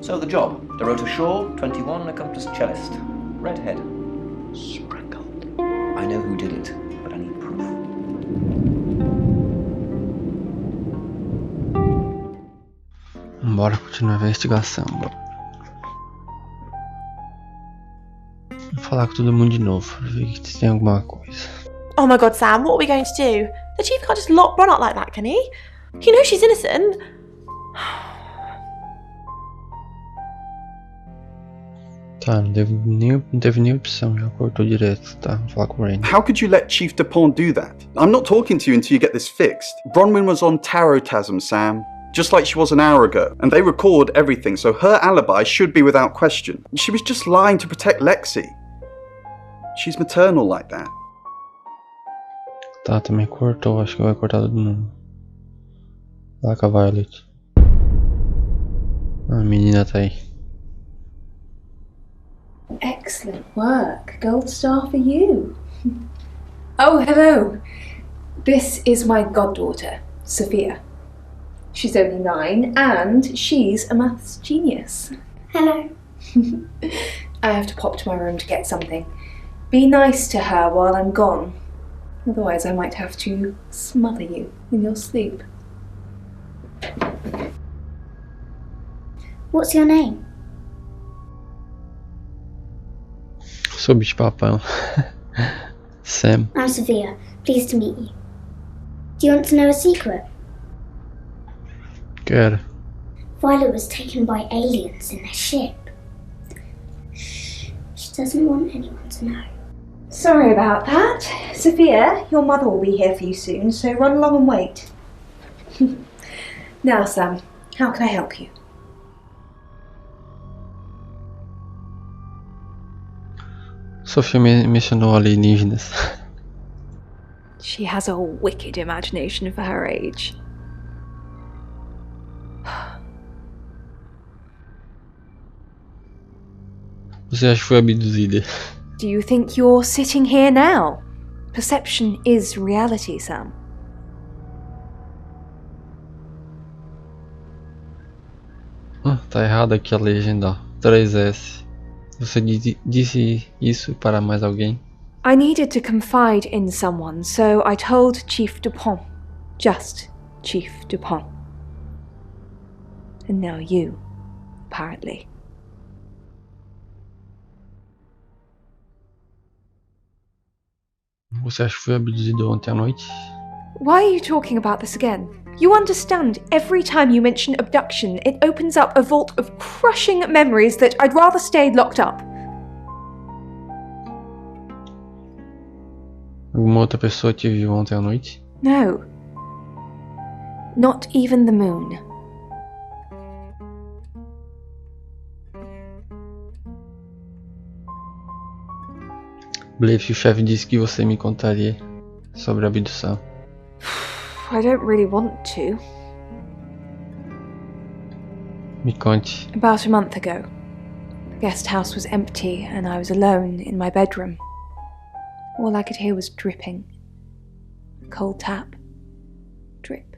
So the job. Dorota Shaw, 21, accomplished cellist. Redhead. Sprinkled. I know who did it, but I need proof. Bora continuar a investigação. Vou falar com todo mundo de novo, pra ver se tem alguma coisa. Oh my god, Sam, what are we going to do? The chief can't just lock Bron out like that, can he? You know she's innocent. Tá, não teve nem opção, já cortou direto, tá? Vou falar com o Rain. How could you let Chief Dupont do that? I'm not talking to you until you get this fixed. Bronwyn was on Tarotasm, Sam. Just like she was an hour ago. And they record everything, so her alibi should be without question. She was just lying to protect Lexi. She's maternal like that. Tá, também cortou, acho que vai cortar todo mundo. Lá com a Violet. A menina tá aí. Excellent work. Gold star for you. Oh, hello. This is my goddaughter, Sophia. She's only 9 and she's a maths genius. Hello. I have to pop to my room to get something. Be nice to her while I'm gone. Otherwise I might have to smother you in your sleep. What's your name? Sou bicho papão. Sam. I'm Sophia. Pleased to meet you. Do you want to know a secret? Quero. Violet was taken by aliens in their ship. Shh. She doesn't want anyone to know. Sorry about that. Sophia, your mother will be here for you soon, so run along and wait. Now, Sam, how can I help you? Sofia mencionou alienígenas. She has a wicked imagination for her age. Você acha que foi abduzida? Do you think you're sitting here now? Perception is reality, Sam. Tá errado aqui a legenda, ó. 3S. Você disse isso para mais alguém? I needed to confide in someone, so I told Chief Dupont. Just Chief Dupont. And now you, apparently. Você acha que foi abduzido ontem à noite? Why are you talking about this again? You understand, every time you mention abduction, it opens up a vault of crushing memories that I'd rather stay locked up. Alguma outra pessoa te viu ontem à noite? No. Not even the moon. Blefe, o chefe disse que você me contaria sobre a abdução. I don't really want to. Me conte. About a month ago, the guest house was empty and I was alone in my bedroom. All I could hear was dripping. A cold tap. Drip.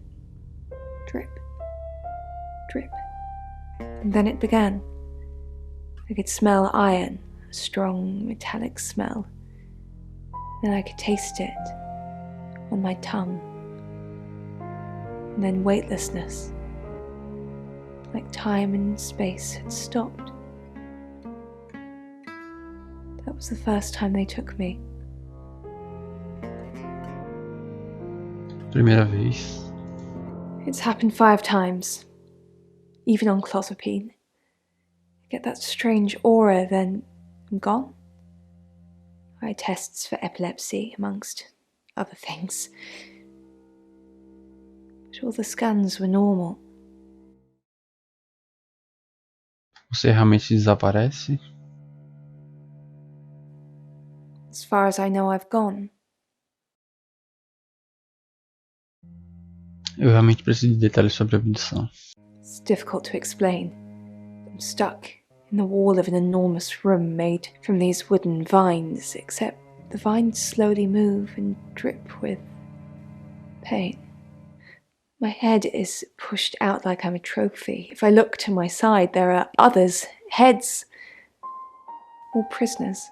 Drip. Drip. And then it began. I could smell iron, a strong metallic smell. Then I could taste it on my tongue. And then weightlessness, like time and space had stopped. That was the first time they took me. Primeira vez. It's happened 5 times, even on clozapine. I get that strange aura, then I'm gone. I had tests for epilepsy, amongst other things. But all the scans were normal. Você realmente desaparece? As far as I know, I've gone. Eu realmente preciso de detalhes sobre a abdução. It's difficult to explain. I'm stuck in the wall of an enormous room made from these wooden vines, except the vines slowly move and drip with pain. My head is pushed out like I'm a trophy. If I look to my side, there are others, heads, all prisoners,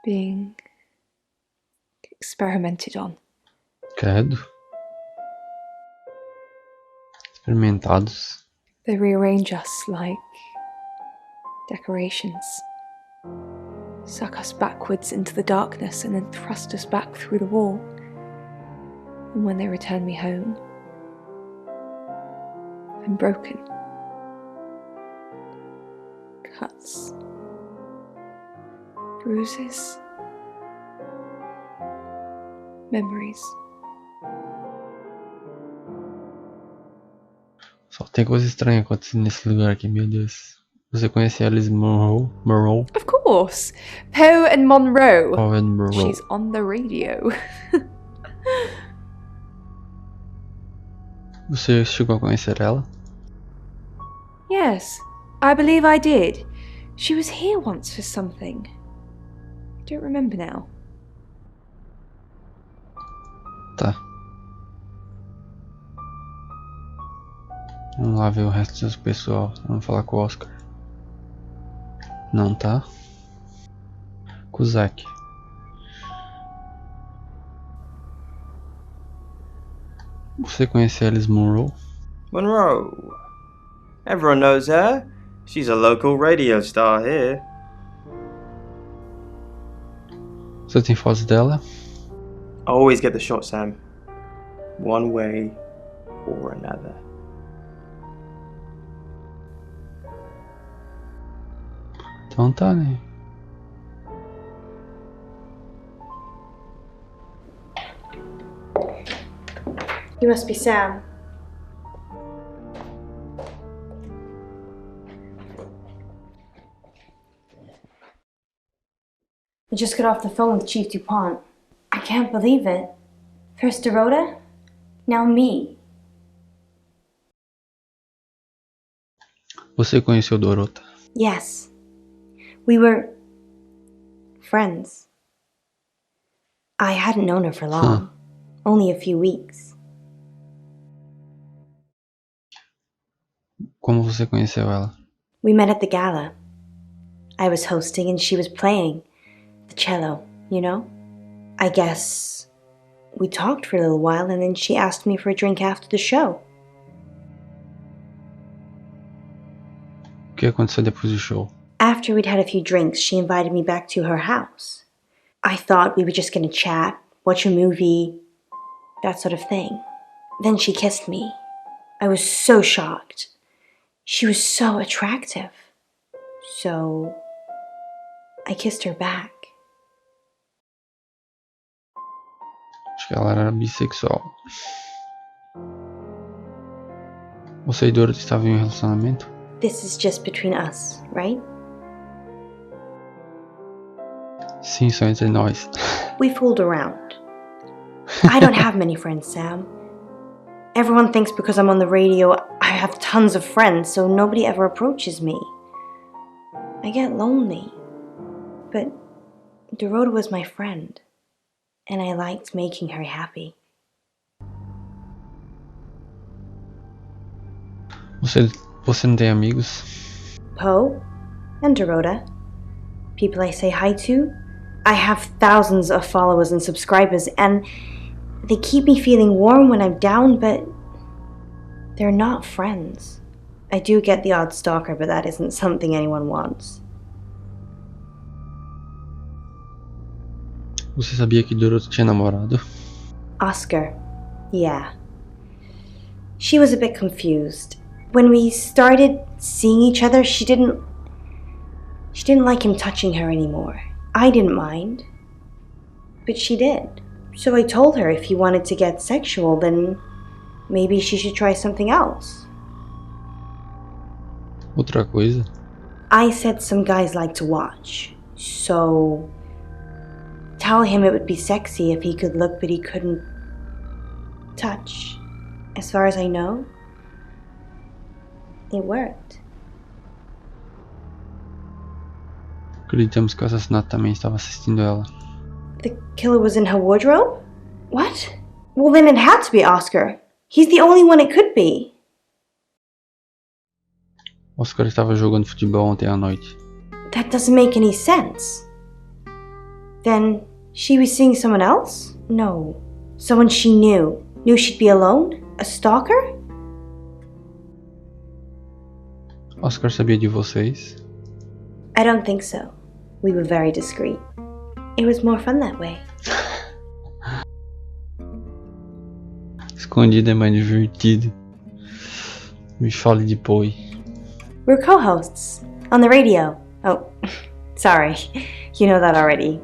being experimented on. Credo. Experimentados. They rearrange us like decorations, suck us backwards into the darkness and then thrust us back through the wall. And when they return me home, I'm broken. Cuts, bruises, memories. Só tem coisa estranha acontecendo nesse lugar aqui, meu Deus. Você conhece Ellis Monru? Of course! Poe and Monroe. Poe and Monroe. She's on the radio. Você chegou a conhecer ela? Yes, I believe I did. She was here once for something. I don't remember now. Tá. Vamos lá ver o resto do pessoal. Vamos falar com o Oscar. Não tá. Com o Zack. Você conhece Ellis Monru? Monroe. Everyone knows her. She's a local radio star here. Você tem fotos dela? I always get the shot, Sam. One way or another. Então tá, né? You must be Sam. I just got off the phone with Chief DuPont. I can't believe it. First Dorota, now me. Você conheceu Dorota? Yes. We were friends. I hadn't known her for long. Only a few weeks. Como você conheceu ela? We met at the gala. I was hosting and she was playing the cello, you know? I guess we talked for a little while and then she asked me for a drink after the show. O que aconteceu depois do show? After we'd had a few drinks, she invited me back to her house. I thought we were just gonna chat, watch a movie, that sort of thing. Then she kissed me. I was so shocked. She was so attractive. So I kissed her back. Acho que ela era bissexual. Você e Dorothy estavam em um relacionamento? This is just between us, right? Sim, só entre nós. We fooled around. I don't have many friends, Sam. Everyone thinks because I'm on the radio, I have tons of friends, so nobody ever approaches me. I get lonely. But Dorota was my friend, and I liked making her happy. Você não tem amigos? Poe and Dorota, people I say hi to. I have thousands of followers and subscribers, and they keep me feeling warm when I'm down, but they're not friends. I do get the odd stalker, but that isn't something anyone wants. Você sabia que Dorothy tinha namorado? Oscar, yeah. She was a bit confused. When we started seeing each other, she didn't like him touching her anymore. I didn't mind, but she did. So I told her if he wanted to get sexual, then maybe she should try something else. Outra coisa? I said some guys like to watch, so tell him it would be sexy if he could look but he couldn't touch. As far as I know, it worked. Acreditamos que o assassinato também estava assistindo ela. The killer was in her wardrobe? What? Well, then it had to be Oscar. He's the only one it could be. Oscar estava jogando futebol ontem à noite. That doesn't make any sense. Then she was seeing someone else? No. Someone she knew. Knew she'd be alone? A stalker? Oscar sabia de vocês? I don't think so. We were very discreet. It was more fun that way. Escondido é mais divertido. Me fale depois. We're co-hosts on the radio. Oh, sorry. You know that already.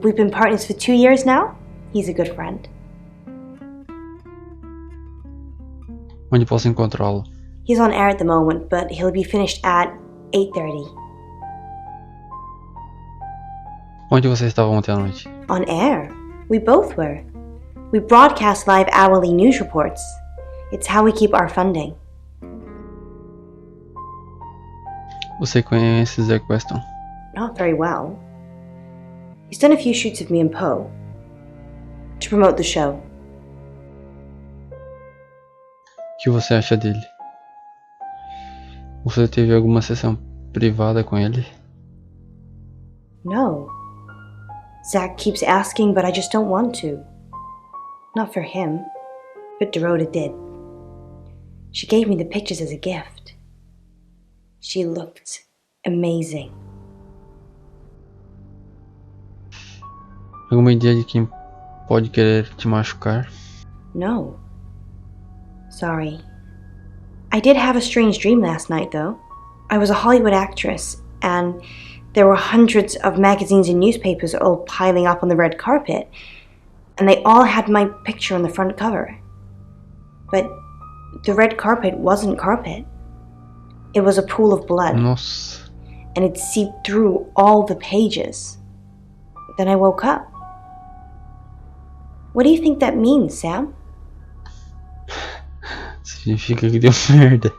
We've been partners for 2 years now. He's a good friend. Onde posso encontrá-lo? He's on air at the moment, but he'll be finished at 8:30. Onde você estava ontem à noite? On air? We both were. We broadcast live hourly news reports. It's how we keep our funding. Você conhece Zach Weston? Not very well. He's done a few shoots of me and Poe to promote the show. O que você acha dele? Você teve alguma sessão privada com ele? No. Zach keeps asking, but I just don't want to. Not for him, but Dorota did. She gave me the pictures as a gift. She looked amazing. Alguma ideia de quem pode querer te machucar? No. Sorry. I did have a strange dream last night, though. I was a Hollywood actress, and there were hundreds of magazines and newspapers all piling up on the red carpet, and they all had my picture on the front cover. But the red carpet wasn't carpet. It was a pool of blood. Nossa. And it seeped through all the pages. Then I woke up. What do you think that means, Sam? Significa que deu merda.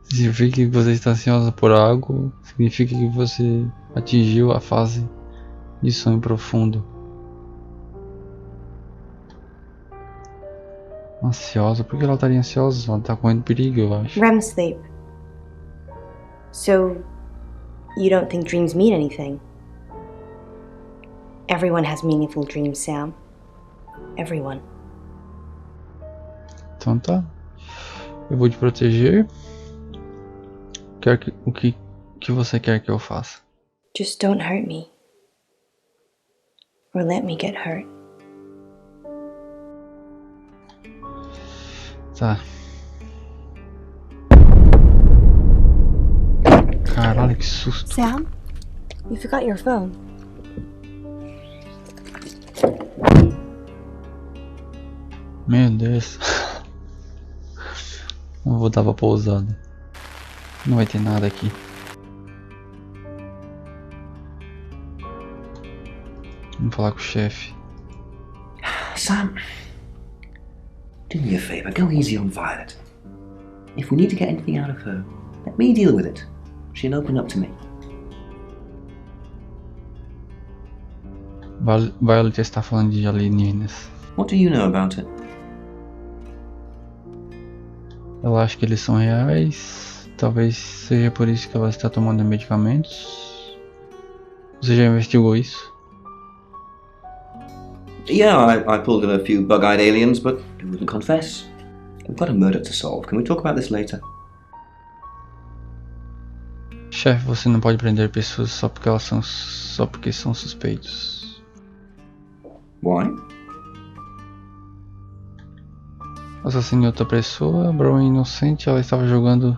Significa que você está ansiosa por algo. Significa que você atingiu a fase de sonho profundo. Ansiosa? Por que ela estaria ansiosa? Ela está correndo perigo, eu acho. REM sleep. So, you don't think dreams mean anything? Everyone has meaningful dreams, Sam. Everyone. Então tá. Eu vou te proteger. O que você quer que eu faça? Just don't hurt me. Or let me get hurt. Tá. Caralho, que susto. Sam, you forgot your phone. Meu Deus. Não vou dar pra pousada. Não vai ter nada aqui. Vamos falar com o chefe. Sam, do me a favour, go easy on Violet. If we need to get anything out of her, let me deal with it. She'll open up to me. Violet está falando de alienígenas. What do you know about it? Ela acha que eles são reais. Talvez seja por isso que ela está tomando medicamentos. Você já investigou isso? Yeah, I pulled in a few bug-eyed aliens, but they wouldn't confess. We've got a murder to solve. Can we talk about this later? Chefe, você não pode prender pessoas só porque são suspeitos. Why? Assassinei outra pessoa, Bro é inocente, ela estava jogando.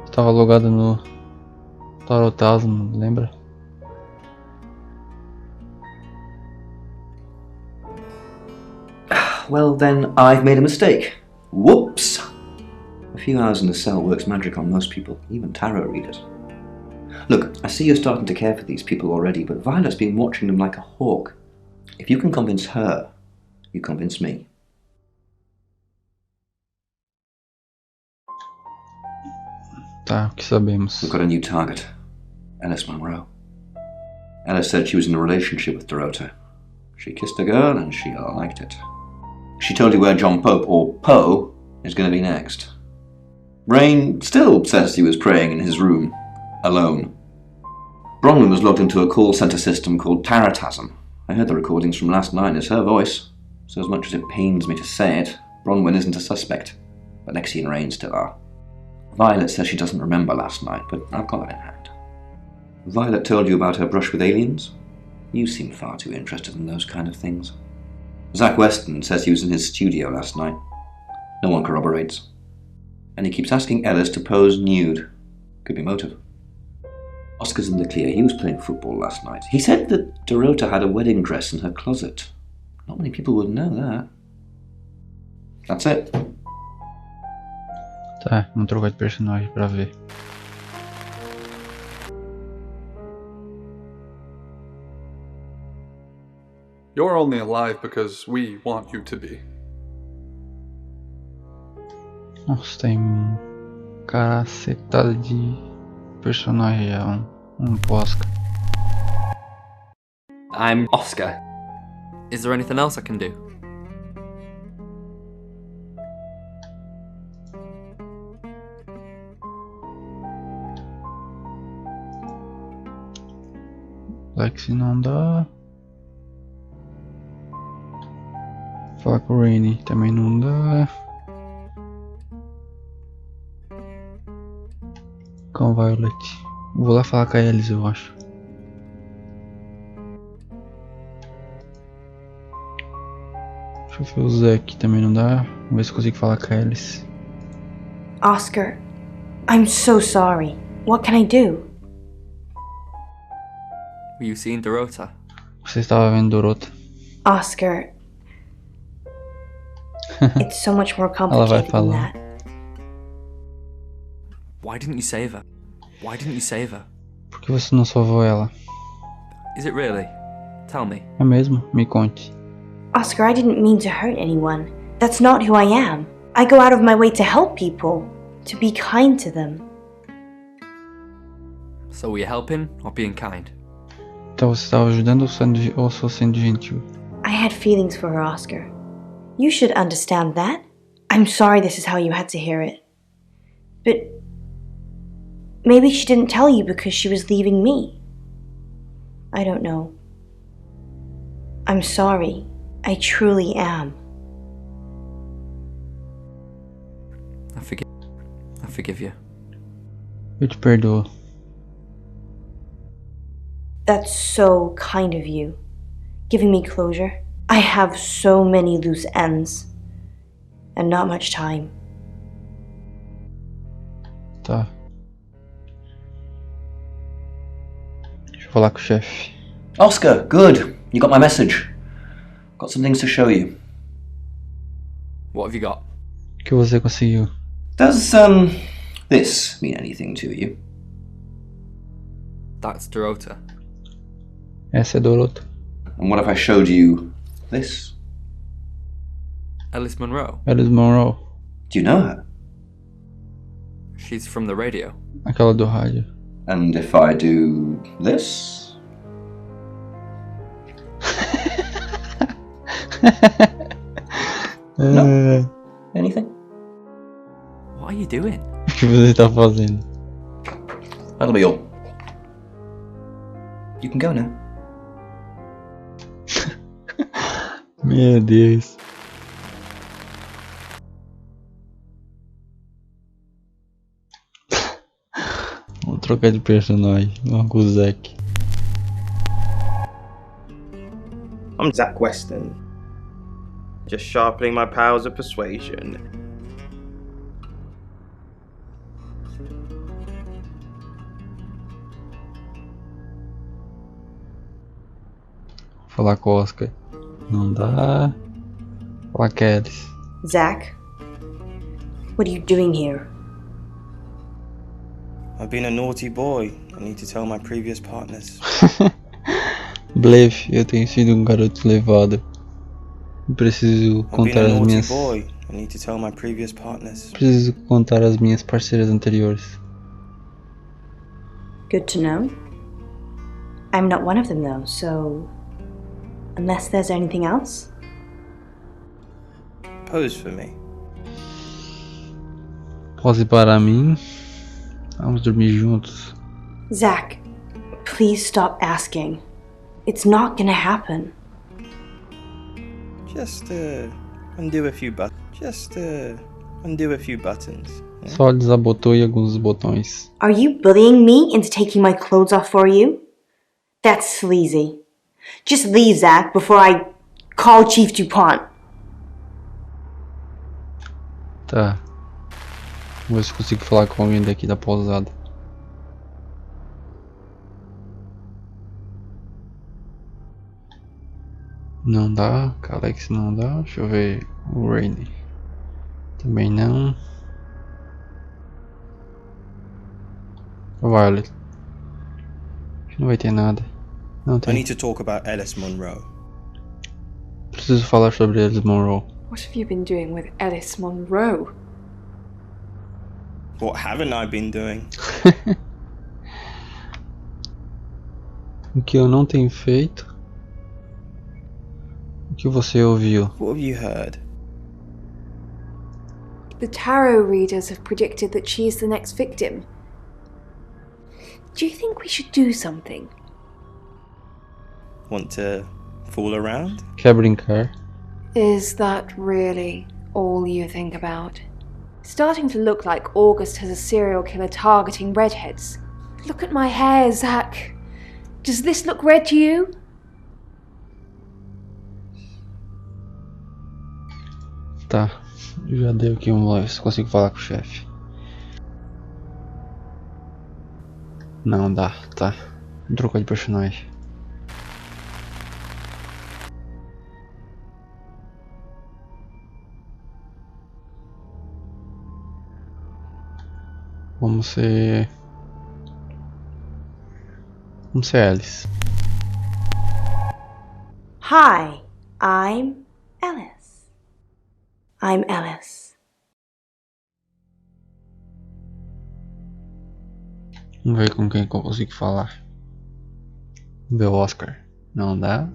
Estava logada no Tarotasmo, lembra? Well, then I've made a mistake. Whoops! A few hours in the cell works magic on most people, even tarot readers. Look, I see you're starting to care for these people already, but Violet's been watching them like a hawk. If you can convince her, you convince me. Tá, o que sabemos? We've got a new target. Ellis Monru. Ellis said she was in a relationship with Dorota. She kissed a girl and she liked it. She told you where John Pope, or Poe, is going to be next. Rain still says he was praying in his room, alone. Bronwyn was logged into a call centre system called Taratasm. I heard the recordings from last night. It's her voice. So as much as it pains me to say it, Bronwyn isn't a suspect, but Lexi and Rain still are. Violet says she doesn't remember last night, but I've got that in hand. Violet told you about her brush with aliens? You seem far too interested in those kind of things. Zach Weston says he was in his studio last night. No one corroborates. And he keeps asking Ellis to pose nude. Could be motive. Oscar's in the clear. He was playing football last night. He said that Dorota had a wedding dress in her closet. Not many people would know that. That's it. Tá, vamos trocar de personagem pra ver. You're only alive because we want you to be. Nossa, tem cacetada de personagem já, pro Oscar. I'm Oscar. Is there anything else I can do? Lexi não dá. Falar com o Rainy também não dá. Com Violet. Vou lá falar com a Ellis, eu acho. Deixa eu ver o Zack, também não dá. Vamos ver se consigo falar com a Ellis. Oscar, I'm so sorry. What can I do? Were you seeing Dorota? Você estava vendo Dorota? Oscar, it's so much more Ela vai complicated than falar. that. Why didn't you save her? Why didn't you save her? Por que você não salvou ela? Is it really? Tell me. É mesmo? Me conte. Oscar, I didn't mean to hurt anyone. That's not who I am. I go out of my way to help people, to be kind to them. So were you helping or being kind? Então você estava ajudando ou só sendo gentil? I had feelings for her, Oscar. You should understand that. I'm sorry this is how you had to hear it. But maybe she didn't tell you because she was leaving me. I don't know. I'm sorry. I truly am. I forgive you. Eu te perdoo. That's so kind of you, giving me closure. I have so many loose ends, and not much time. Tá. Deixa eu falar com o chefe. Oscar, good. You got my message. Got some things to show you. What have you got? O que você conseguiu? Does, this mean anything to you? That's Dorota. Essa é Dorota. And what if I showed you this? Ellis Monru. Ellis Monru. Do you know her? She's from the radio. Aquela do rádio. And if I do this? No? Anything? What are you doing? O que você tá fazendo? That'll be all. You can go now. Meu Deus. Vou trocar de personagem. Vamos com o Zack. I'm Zach Weston. Just sharpening my powers of persuasion. Falar com o Oscar. Não dá. Falar com a Ellis. Zach, what are you doing here? I've been a naughty boy. I need to tell my previous partners. Blefe, eu tenho sido garoto levado. Preciso contar as minhas. Boy. I need to tell my previous partners. Preciso contar as minhas parceiras anteriores. Good to know. I'm not one of them though, so Unless there's anything else? Pose for me. Pose para mim. Vamos dormir juntos. Zach, please stop asking. It's not gonna happen. Just undo a few buttons. Undo a few buttons. Yeah? Só desabotou alguns botões. Are you bullying me into taking my clothes off for you? That's sleazy. Just leave, Zach, before I call Chief DuPont. Tá. Vamos ver se consigo falar com alguém daqui da pousada. Não dá. Alex não dá. Deixa eu ver. O Rainy. Também não. Violet. Não vai ter nada. Não I tem. need to talk about Ellis Monru. Preciso falar sobre Ellis Monru. What have you been doing with Ellis Monru? What haven't I been doing? O que eu não tenho feito? O que você ouviu? What have you heard? The tarot readers have predicted that she is the next victim. Do you think we should do something? Want to fool around? Quer brincar? Is that really all you think about? It's starting to look like August has a serial killer targeting redheads. Look at my hair, Zach. Does this look red to you? Tá. Já deu aqui ver se consigo falar com o chefe. Não dá, tá. Trocou de personagem. Vamos ser Ellis. Hi, I'm Ellis. I'm Ellis. Vamos ver com quem que eu consigo falar. Vamos ver o Oscar. Não dá.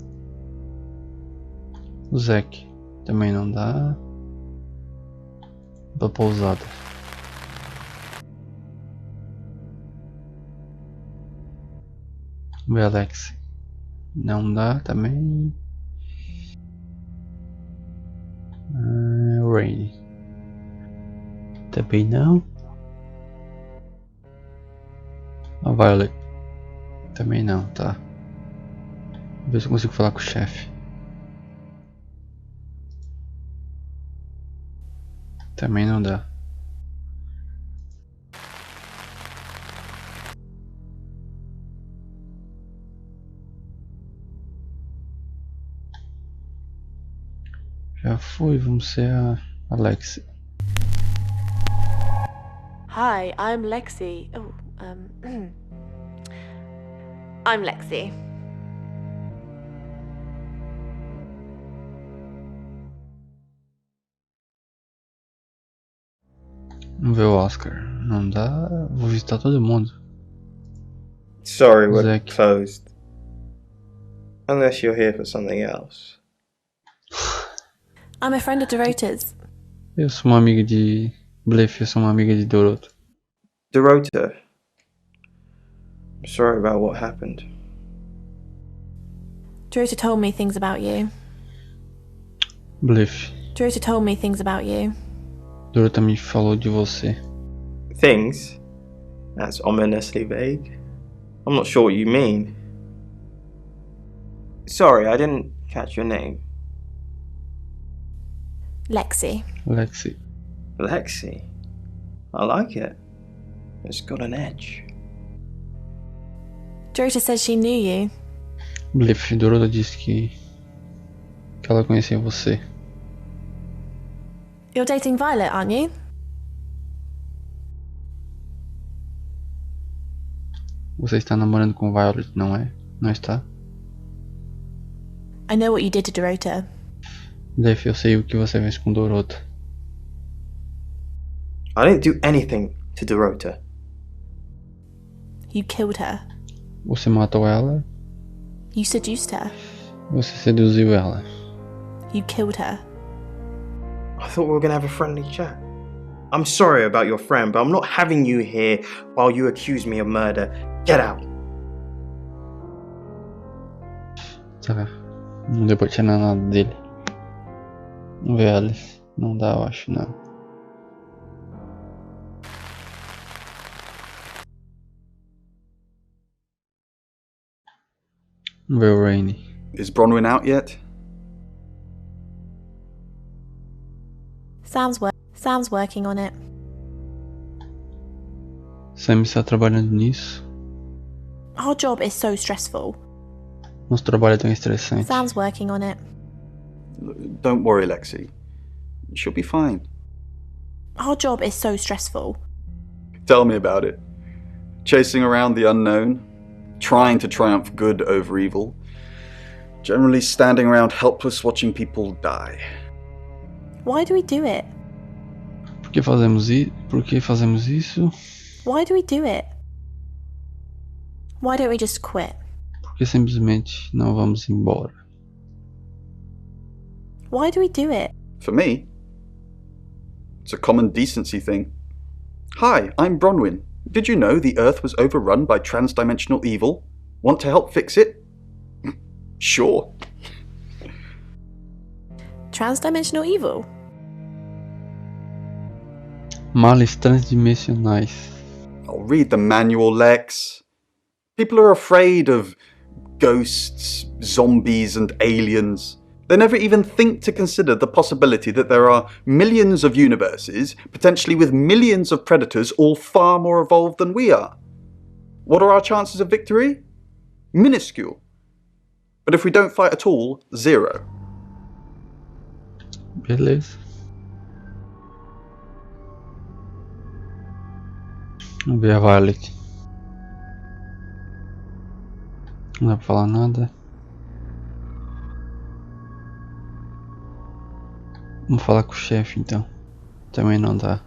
O Zack. Também não dá. Da pousada. Vamos ver Alex. Não dá também. Rainy. Também não. A Violet. Também não, tá. Vamos ver se eu consigo falar com o chefe. Também não dá. Já foi, vamos ser a Alex. Hi, I'm Lexi. I'm Lexi. Vamos ver o Oscar. Não dá. Vou visitar todo mundo. Sorry, we're Zack. closed. Unless you're here for something else. I'm a friend of Dorota's. Eu sou uma amiga de Blefe, eu sou uma amiga de Doroto. Dorota. I'm sorry about what happened. Dorota told me things about you. Blefe. Dorota told me things about you. Dorota me falou de você. Things? That's ominously vague. I'm not sure what you mean. Sorry, I didn't catch your name. Lexi. Lexi. Lexi. I like it. It's got an edge. Dorota says she knew you. Blefe, Dorota disse que ela conhecia você. You're dating Violet, aren't you? Você está namorando com Violet, não é? Não está? I know what you did to Dorota. Blefe, eu sei o que você fez com Dorota. I didn't do anything to Dorota. You killed her. Você matou ela? You seduced her. Você seduziu ela. You killed her. I thought we were gonna have a friendly chat. I'm sorry about your friend, but I'm not having you here while you accuse me of murder. Get out. Tá. Não deu pra tirar nada dele. Vamos ver, Alice. Não dá, eu acho, não. Vamos ver o Rainy. Is Bronwyn out yet? Sam's working on it. Sam está trabalhando nisso. Our job is so stressful. Nosso trabalho é tão estressante. Sam's working on it. Don't worry, Lexi. She'll be fine. Our job is so stressful. Tell me about it. Chasing around the unknown, trying to triumph good over evil, generally standing around helpless watching people die. Why do we do it? Por que fazemos isso? Why do we do it? Why don't we just quit? Porque simplesmente não vamos embora. Why do we do it? For me, it's a common decency thing. Hi, I'm Bronwyn. Did you know the Earth was overrun by transdimensional evil? Want to help fix it? Sure. Transdimensional evil? Males transdimensionais. I'll read the manual, Lex. People are afraid of ghosts, zombies, and aliens. They never even think to consider the possibility that there are millions of universes, potentially with millions of predators, all far more evolved than we are. What are our chances of victory? Minuscule. But if we don't fight at all, 0. Beleza. Vamos ver a Violet. Não dá pra falar nada. Vamos falar com o chefe então. Também não dá.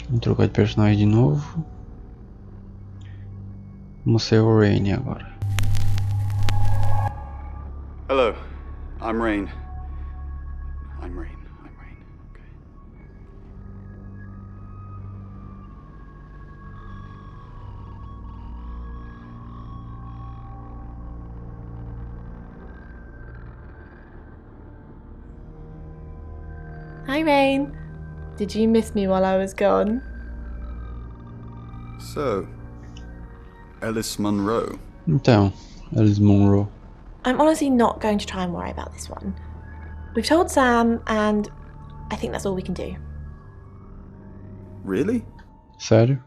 Vamos trocar de personagem de novo. Vamos ser o Rainy agora. Hello, I'm Rain. I'm Rain. Okay. Hi, Rain. Did you miss me while I was gone? So, Ellis Monru. Então, Ellis Monru. I'm honestly not going to try and worry about this one. We've told Sam, and I think that's all we can do. Really? Sério?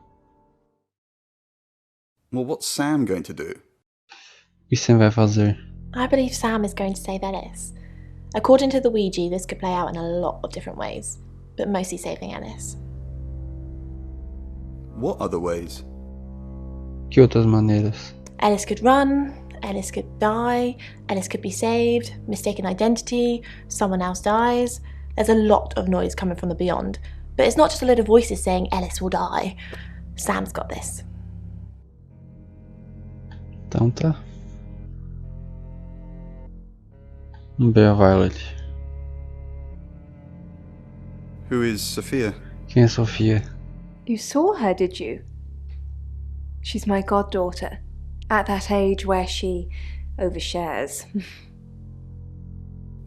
Well, what's Sam going to do? O que Sam vai fazer? I believe Sam is going to save Ellis. According to the Ouija, this could play out in a lot of different ways, but mostly saving Ellis. What other ways? Que outras maneiras? Ellis could run, Ellis could die, Ellis could be saved, mistaken identity, someone else dies. There's a lot of noise coming from the beyond, but it's not just a load of voices saying Ellis will die. Sam's got this. Então tá. Vamos ver a Violet. Who is Sophia? Quem é Sofia? You saw her, did you? She's my goddaughter, at that age where she overshares.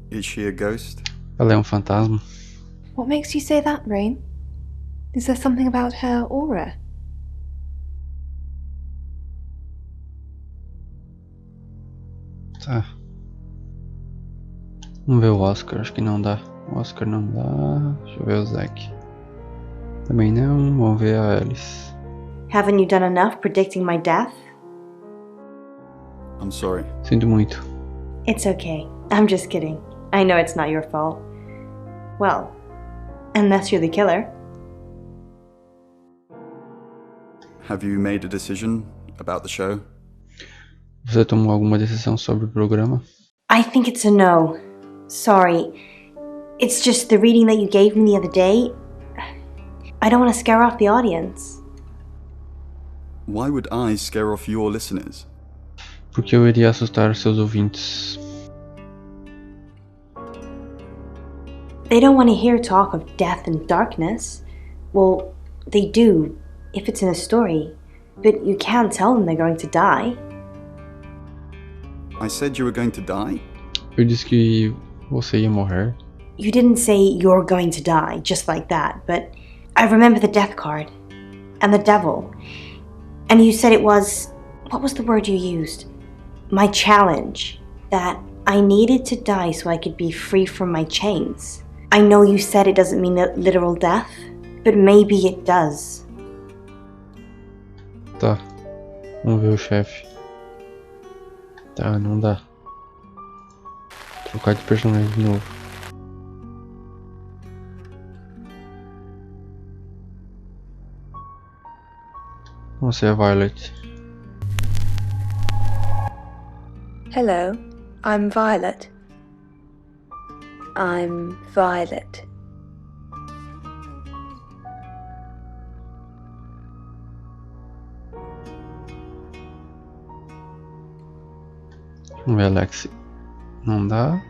Is she a ghost? Ela é fantasma. What makes you say that, Rain? Is there something about her aura? Tá. Vamos ver o Oscar, acho que não dá. O Oscar não dá. Deixa eu ver o Zack. Também não. Vamos ver a Alice. Haven't you done enough predicting my death? I'm sorry. Sinto muito. It's okay. I'm just kidding. I know it's not your fault. Well, unless you're the killer. Have you made a decision about the show? Você tomou alguma decisão sobre o programa? I think it's a no. Sorry. It's just the reading that you gave me the other day. I don't want to scare off the audience. Why would I scare off your listeners? Porque eu iria assustar seus ouvintes. They don't want to hear talk of death and darkness. Well, they do, if it's in a story. But you can't tell them they're going to die. I said you were going to die? Eu disse que você ia morrer. You didn't say you're going to die, just like that, but I remember the death card. And the devil. And you said it was... What was the word you used? My challenge. That I needed to die so I could be free from my chains. I know you said it doesn't mean literal death, but maybe it does. Tá. Vamos ver o chefe. Tá, não dá. Trocar de personagem de novo. Você é Violet. Hello, I'm Violet. I'm Violet. Vamos ver Alexi. Não dá.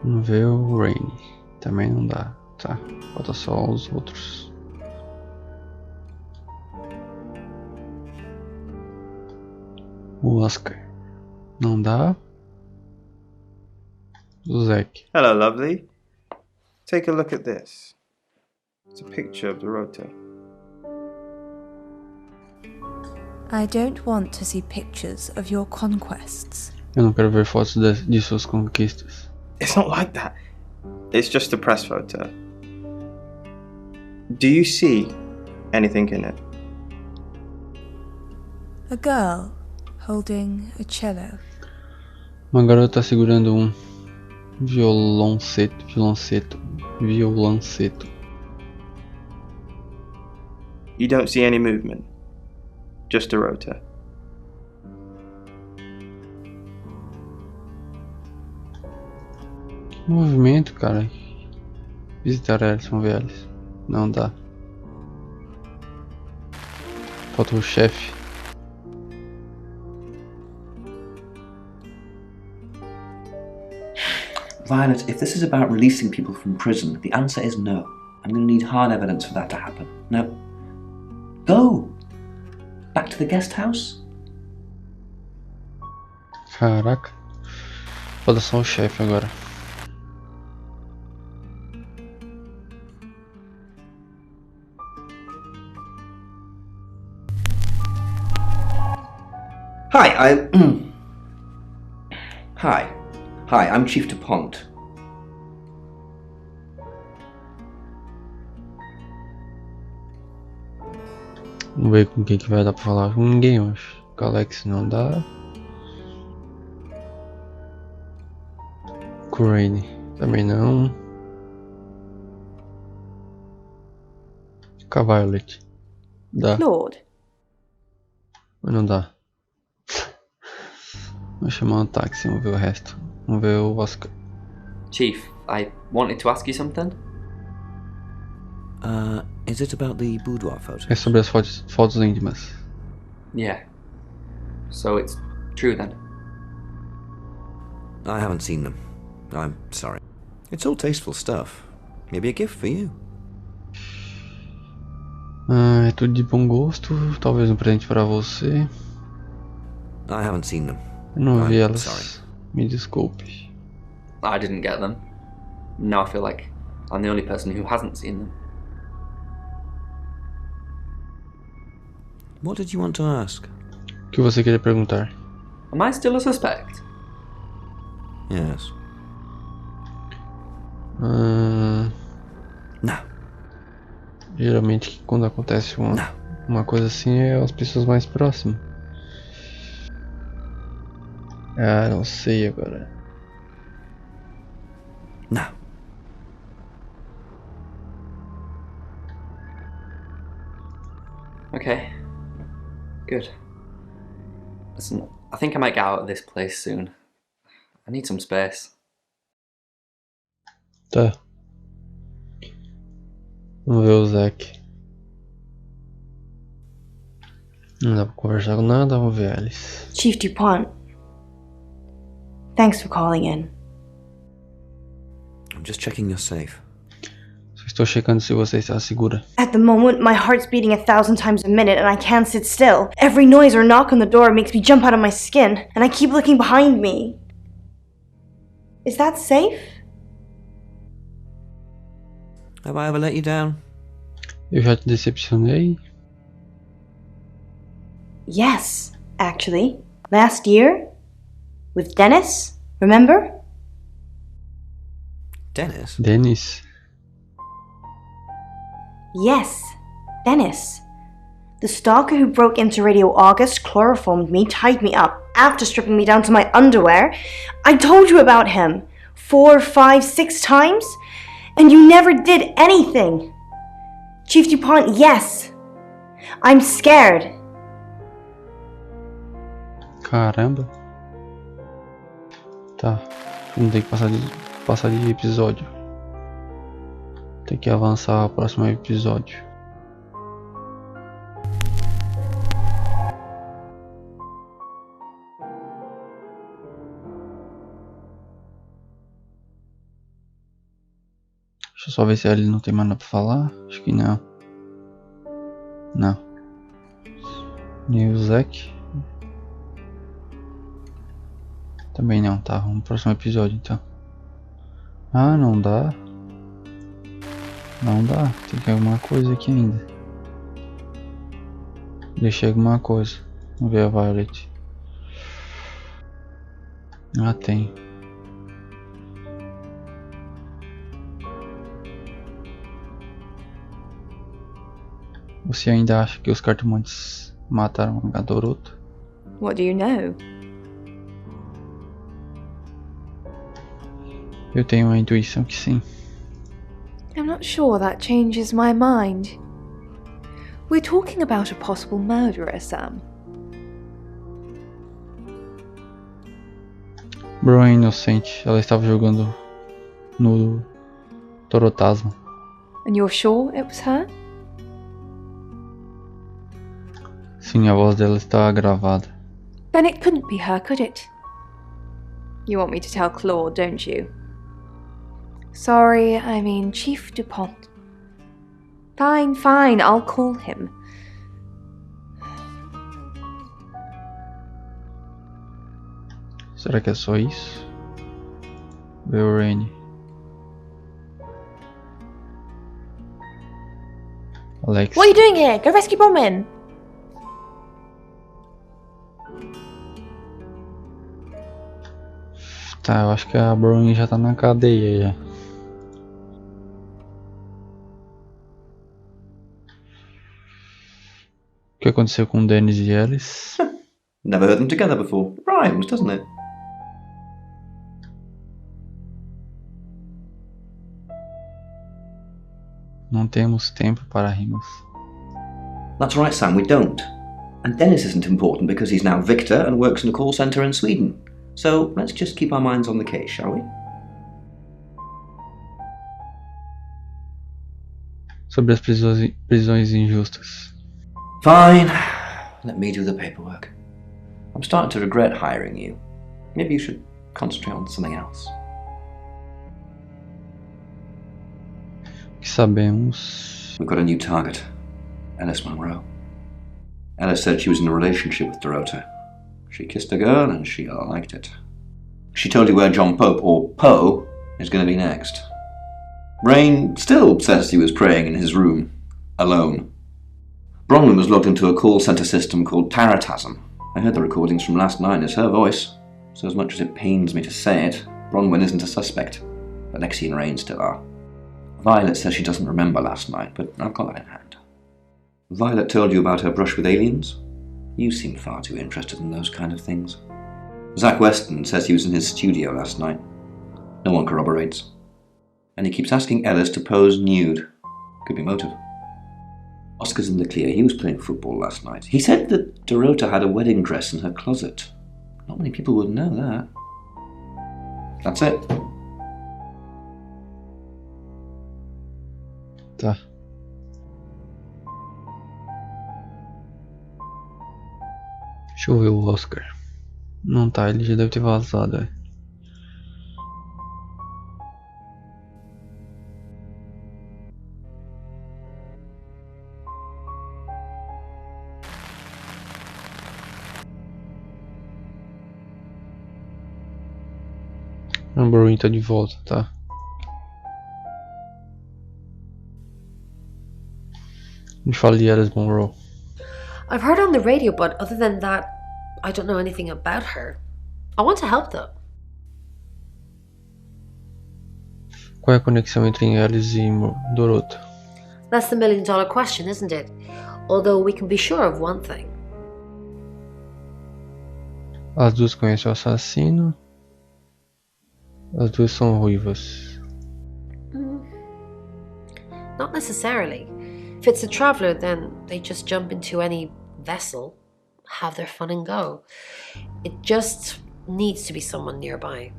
Vamos ver o Rainy. Também não dá. Tá. Falta só os outros. O Oscar. Não dá. O Zack. Hello, lovely. Take a look at this. It's a picture of the rota. I don't want to see pictures of your conquests. Eu não quero ver fotos de suas conquistas. It's not like that. It's just a press photo. Do you see anything in it? A girl holding a cello. Uma garota segurando um violonceto. You don't see any movement. Just a rota. Movimento, cara. Visitar Ellis, vamos ver Ellis. Não dá. Falta o chefe. Violet, if this is about releasing people from prison, the answer is no. I'm going to need hard evidence for that to happen. Now, go! Back to the guest house? Caraca. Falta só o chefe agora. Hi, Hi, I'm Chief DuPont. Vamos ver com quem que vai dar pra falar. Com ninguém, eu acho. Com o Alex não dá. Com o Rainy também não. Com a Violet. Dá. Claude. Mas não dá. Vou chamar um táxi, vamos ver o resto. Vamos ver o Oscar. Chief, I wanted to ask you something. Is it about the boudoir photo? É sobre as fotos íntimas. Yeah. So it's true then? I haven't seen them. I'm sorry. It's all tasteful stuff. Maybe a gift for you. É tudo de bom gosto. Talvez um presente para você. I haven't seen them. Eu não vi I'm elas. sorry. Me desculpe. I didn't get them. Now I feel like I'm the only person who hasn't seen them. What did you want to ask? O que você queria perguntar? Am I still a suspect? Yes. Não. Geralmente quando acontece uma coisa assim é as pessoas mais próximas. Ah, não sei agora. Não. Okay. Good. Listen, I think I might get out of this place soon. I need some space. Tá. Vamos ver o Zack. Não dá pra conversar com nada, vamos ver Alice. Chief DuPont. Thanks for calling in. I'm just checking you're safe. Só estou checando se você está segura. At the moment, my heart's beating 1,000 times a minute and I can't sit still. Every noise or knock on the door makes me jump out of my skin, and I keep looking behind me. Is that safe? Have I ever let you down? Eu já te decepcionei? Yes, actually. Last year? With Dennis, remember? Dennis? Dennis? Yes, Dennis. The stalker who broke into Radio August chloroformed me, tied me up, after stripping me down to my underwear. I told you about him 4, 5, 6 times, and you never did anything. Chief DuPont, yes. I'm scared. Caramba. Tá. Vamos ter que passar de episódio. Tem que avançar ao próximo episódio. Deixa eu só ver se ele não tem mais nada pra falar. Acho que não. Não. Nem o Zack. Também não, tá? Vamos pro próximo episódio então. Ah, não dá. Não dá. Tem que alguma coisa aqui ainda. Deixei alguma coisa. Vamos ver a Violet. Ah, tem. Você ainda acha que os cartomantes mataram a Dorota? What do you know? Eu tenho uma intuição que sim. I'm not sure that changes my mind. We're talking about a possible murderer, Sam. Bro é inocente. Ela estava jogando no Torotasma. And you're sure it was her? Sim, a voz dela está gravada. Then it couldn't be her, could it? You want me to tell Claude, don't you? Sorry, I mean Chief DuPont. Fine, fine, I'll call him. Será que é só isso? Vê o Rainy. Alex. What are you doing here? Go rescue Bronwyn! Tá, eu acho que a Bronwyn já tá na cadeia já. O que aconteceu com Dennis e Ellis? Never heard them together before. Rhymes, doesn't it? Não temos tempo para rimas. That's right, Sam, we don't. And Dennis isn't important because he's now Victor and works in a call centre in Sweden. So let's just keep our minds on the case, shall we? Sobre as prisões injustas. Fine. Let me do the paperwork. I'm starting to regret hiring you. Maybe you should concentrate on something else. O que sabemos? We've got a new target. Ellis Monru. Ellis said she was in a relationship with Dorota. She kissed a girl and she liked it. She told you where John Pope, or Poe, is going to be next. Rain still says he was praying in his room, alone. Bronwyn was logged into a call centre system called Trazendo. I heard the recordings from last night. It's her voice. So as much as it pains me to say it, Bronwyn isn't a suspect. But Lexi and Rain still are. Violet says she doesn't remember last night, but I've got that in hand. Violet told you about her brush with aliens? You seem far too interested in those kind of things. Zach Weston says he was in his studio last night. No one corroborates. And he keeps asking Ellis to pose nude. Could be motive. Oscar's in the clear. He was playing football last night. He said that Dorota had a wedding dress in her closet. Not many people would know that. That's it. Tá. Deixa eu ver o Oscar. Não tá, ele já deve ter vazado, é. Monru tá de volta, tá? Me fala de Ellis Monru. I've heard on the radio, but other than that, I don't know anything about her. I want to help though. Qual é a conexão entre Ellis e Dorota? That's the million-dollar question, isn't it? Although we can be sure of one thing. As duas conhecem o assassino. As duas são ruivas. Not necessarily. If it's a traveller, then they just jump into any vessel, have their fun and go. It just needs to be someone nearby.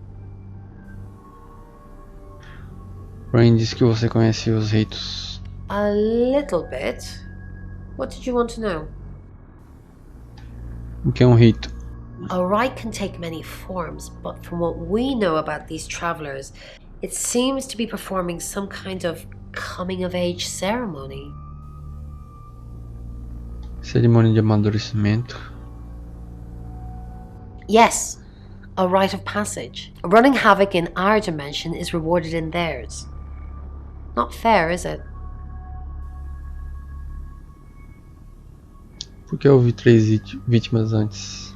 Rain disse que você conhecia os ritos. A little bit. What did you want to know? O que é um rito? A rite can take many forms, but from what we know about these travellers, it seems to be performing some kind of coming-of-age ceremony. Cerimônia de amadurecimento. Yes, a rite of passage. Running havoc in our dimension is rewarded in theirs. Not fair, is it? Por que houve 3 vítimas antes?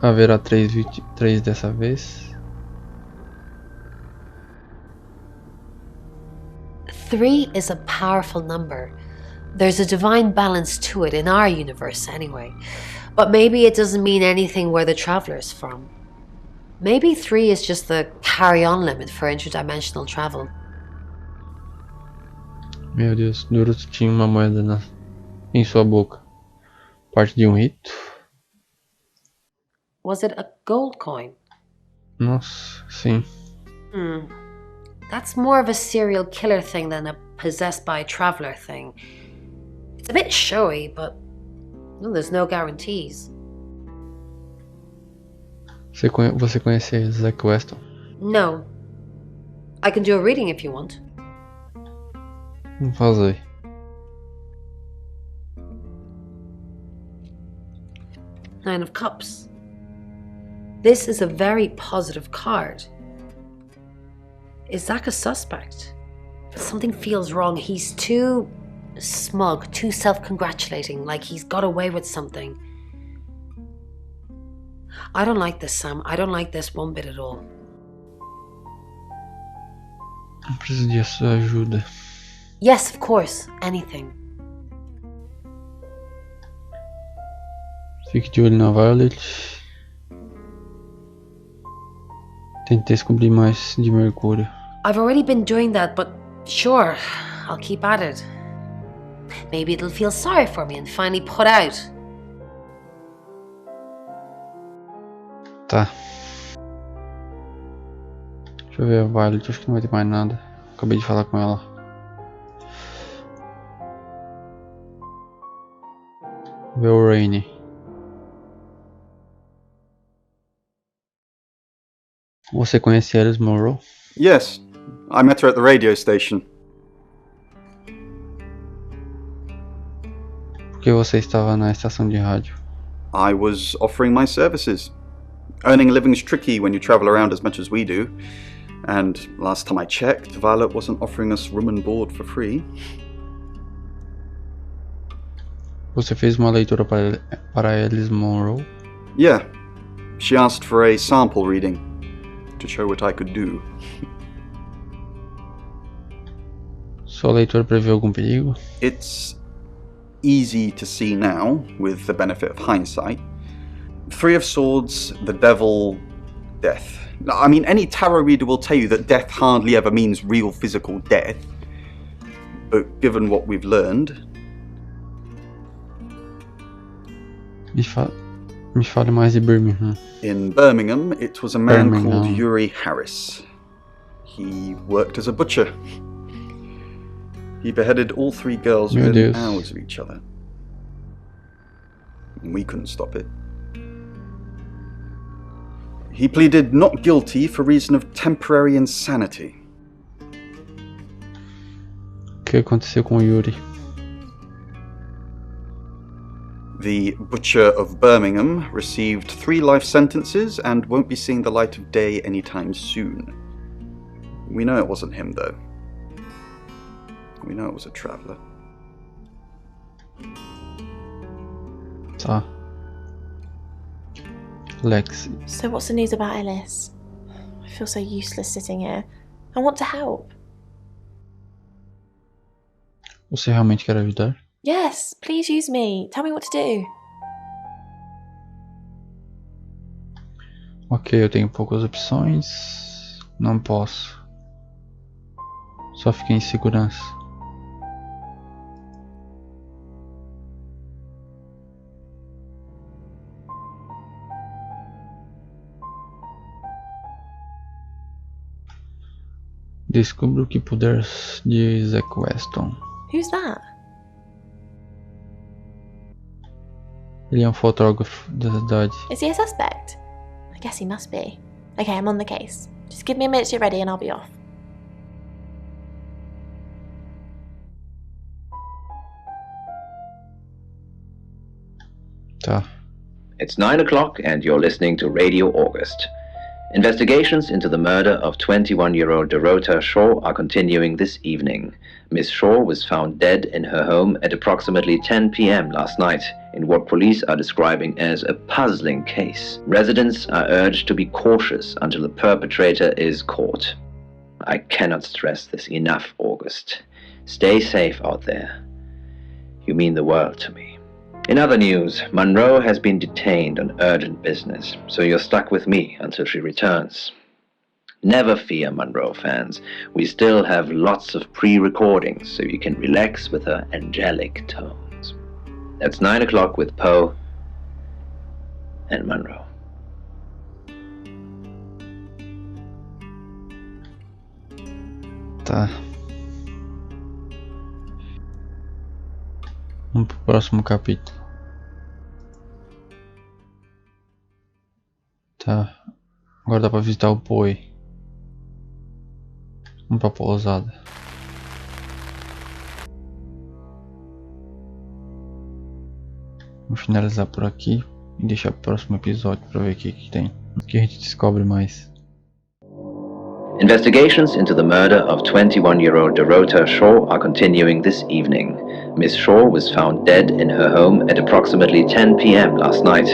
Haverá 3 dessa vez? 3 is a powerful number. There's a divine balance to it in our universe anyway. But maybe it doesn't mean anything where the traveller's from. Maybe 3 is just the carry-on limit for interdimensional travel. Meu Deus, Dorota tinha uma moeda em sua boca. Parte de um rito? Was it a gold coin? Nossa, sim. That's more of a serial killer thing than a possessed by a traveller thing. It's a bit showy, but there's no guarantees. Você conhece Zack Weston? No. I can do a reading if you want. Vamos fazer. Nine of Cups. This is a very positive card. Is Zack a suspect? Something feels wrong. He's too smug, too self-congratulating, like he's got away with something. I don't like this, Sam. I don't like this one bit at all. Eu preciso de sua ajuda. Yes, of course. Anything. Fique de olho na Violet. Tente descobrir mais de Mercúrio. I've already been doing that, but sure, I'll keep at it. Maybe it'll feel sorry for me and finally put out. Tá. Deixa eu ver a Violet, acho que não vai ter mais nada. Acabei de falar com ela. Ver o Rainy. Você conhece Ellis Monru? Yes, I met her at the radio station. Por que você estava na estação de rádio? I was offering my services. Earning a living's tricky when you travel around as much as we do. And last time I checked, Violet wasn't offering us room and board for free. Você fez uma leitura para Ellis Monru? Yeah, she asked for a sample reading to show what I could do. Sua leitura prevê algum perigo? It's easy to see now, with the benefit of hindsight. 3 of Swords, the Devil, Death. I mean, any tarot reader will tell you that death hardly ever means real physical death. But given what we've learned... Me fale mais de Birmingham. In Birmingham, it was a man called Yuri Harris. He worked as a butcher. He beheaded all 3 girls within hours of each other. We couldn't stop it. He pleaded not guilty for reason of temporary insanity. O que aconteceu com o Yuri? The butcher of Birmingham received 3 life sentences and won't be seeing the light of day anytime soon. We know it wasn't him, though. We know it was a traveller. Tá. Lexi. So what's the news about Ellis? I feel so useless sitting here. I want to help. Você realmente quer ajudar? Yes, please use me. Tell me what to do. Ok, eu tenho poucas opções. Não posso. Só fiquei em segurança. Descubra o que puder de Zack Weston. Who's that? Ele é fotógrafo da cidade. Is he a suspect? I guess he must be. Okay, I'm on the case. Just give me a minute to get ready and I'll be off. Tá. It's 9 o'clock and you're listening to Radio August. Investigations into the murder of 21-year-old Dorota Shaw are continuing this evening. Miss Shaw was found dead in her home at approximately 10 p.m. last night in what police are describing as a puzzling case. Residents are urged to be cautious until the perpetrator is caught. I cannot stress this enough, August. Stay safe out there. You mean the world to me. In other news, Monroe has been detained on urgent business, so you're stuck with me until she returns. Never fear, Monroe fans. We still have lots of pre-recordings, so you can relax with her angelic tones. That's 9 o'clock with Poe and Monroe. Tá. Vamos pro próximo capítulo. Tá. Agora dá pra visitar o Poe. Vamos pra pousada. Vamos finalizar por aqui e deixar pro próximo episódio pra ver o que tem. O que a gente descobre mais. Investigations into the murder of 21-year-old Dorota Shaw are continuing this evening. Miss Shaw was found dead in her home at approximately 10 p.m. last night